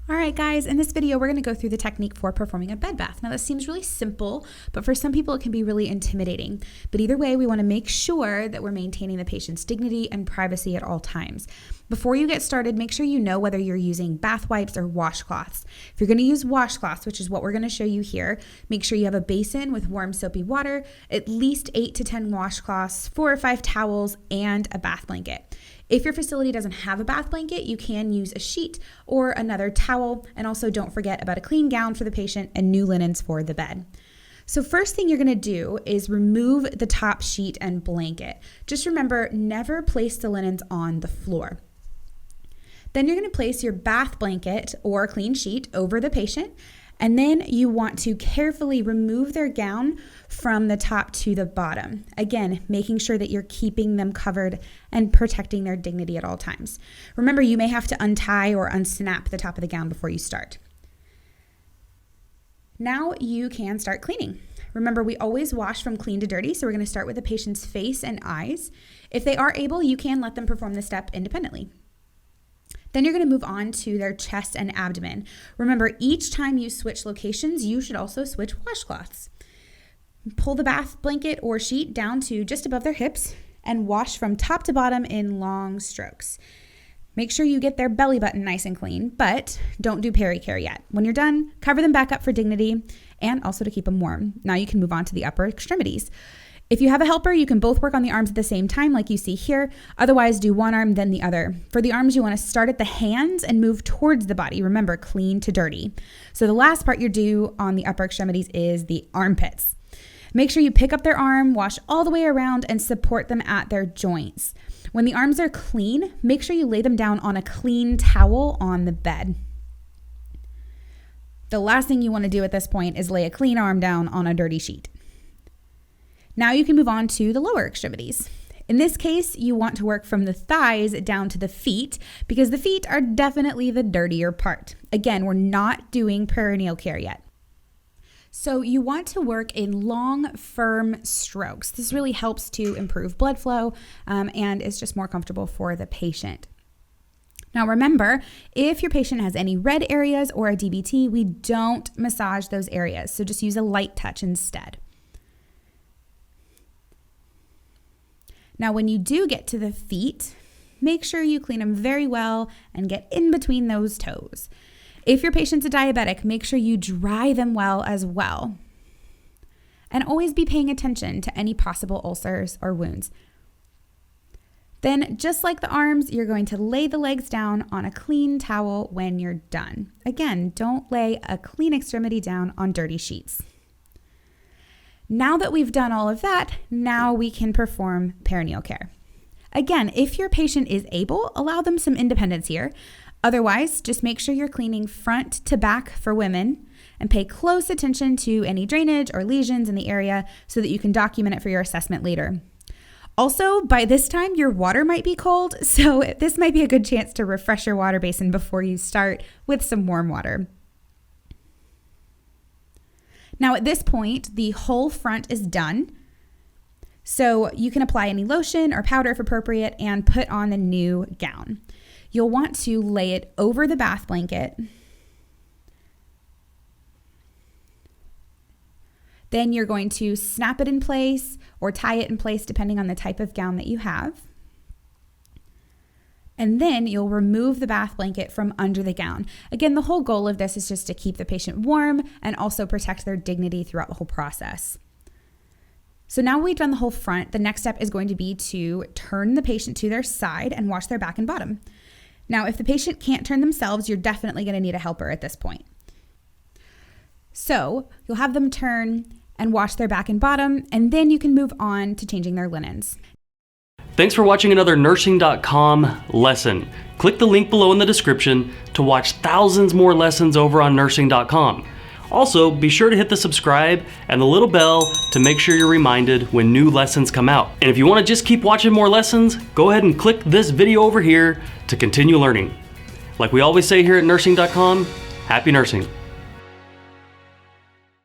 All right, guys, in this video, we're going to go through the technique for performing a bed bath. Now, this seems really simple, but for some people, it can be really intimidating. But either way, we want to make sure that we're maintaining the patient's dignity and privacy at all times. Before you get started, make sure you know whether you're using bath wipes or washcloths. If you're going to use washcloths, which is what we're going to show you here, make sure you have a basin with warm soapy water, at least 8 to 10 washcloths, 4 or 5 towels, and a bath blanket. If your facility doesn't have a bath blanket, you can use a sheet or another towel. And also don't forget about a clean gown for the patient and new linens for the bed. So first thing you're gonna do is remove the top sheet and blanket. Just remember, never place the linens on the floor. Then you're gonna place your bath blanket or clean sheet over the patient. And then you want to carefully remove their gown from the top to the bottom. Again, making sure that you're keeping them covered and protecting their dignity at all times. Remember, you may have to untie or unsnap the top of the gown before you start. Now you can start cleaning. Remember, we always wash from clean to dirty, so we're going to start with the patient's face and eyes. If they are able, you can let them perform the step independently. Then you're going to move on to their chest and abdomen. Remember, each time you switch locations, you should also switch washcloths. Pull the bath blanket or sheet down to just above their hips and wash from top to bottom in long strokes. Make sure you get their belly button nice and clean, but don't do Peri care yet. When you're done, cover them back up for dignity and also to keep them warm. Now you can move on to the upper extremities. If you have a helper, you can both work on the arms at the same time like you see here. Otherwise, do one arm, then the other. For the arms, you want to start at the hands and move towards the body. Remember, clean to dirty. So the last part you do on the upper extremities is the armpits. Make sure you pick up their arm, wash all the way around, and support them at their joints. When the arms are clean, make sure you lay them down on a clean towel on the bed. The last thing you want to do at this point is lay a clean arm down on a dirty sheet. Now you can move on to the lower extremities. In this case, you want to work from the thighs down to the feet because the feet are definitely the dirtier part. Again, we're not doing perineal care yet. So you want to work in long, firm strokes. This really helps to improve blood flow and is just more comfortable for the patient. Now remember, if your patient has any red areas or a DVT, we don't massage those areas. So just use a light touch instead. Now, when you do get to the feet, make sure you clean them very well and get in between those toes. If your patient's a diabetic, make sure you dry them well as well. And always be paying attention to any possible ulcers or wounds. Then, just like the arms, you're going to lay the legs down on a clean towel when you're done. Again, don't lay a clean extremity down on dirty sheets. Now that we've done all of that, now we can perform perineal care. Again, if your patient is able, allow them some independence here. Otherwise, just make sure you're cleaning front to back for women and pay close attention to any drainage or lesions in the area so that you can document it for your assessment later. Also, by this time, your water might be cold, so this might be a good chance to refresh your water basin before you start with some warm water. Now at this point, the whole front is done. So you can apply any lotion or powder if appropriate and put on the new gown. You'll want to lay it over the bath blanket. Then you're going to snap it in place or tie it in place depending on the type of gown that you have. And then you'll remove the bath blanket from under the gown. Again, the whole goal of this is just to keep the patient warm and also protect their dignity throughout the whole process. So now we've done the whole front. The next step is going to be to turn the patient to their side and wash their back and bottom. Now, if the patient can't turn themselves, you're definitely going to need a helper at this point. So you'll have them turn and wash their back and bottom, and then you can move on to changing their linens. Thanks for watching another nursing.com lesson. Click the link below in the description to watch thousands more lessons over on nursing.com. Also, be sure to hit the subscribe and the little bell to make sure you're reminded when new lessons come out. And if you want to just keep watching more lessons, go ahead and click this video over here to continue learning. Like we always say here at nursing.com, happy nursing.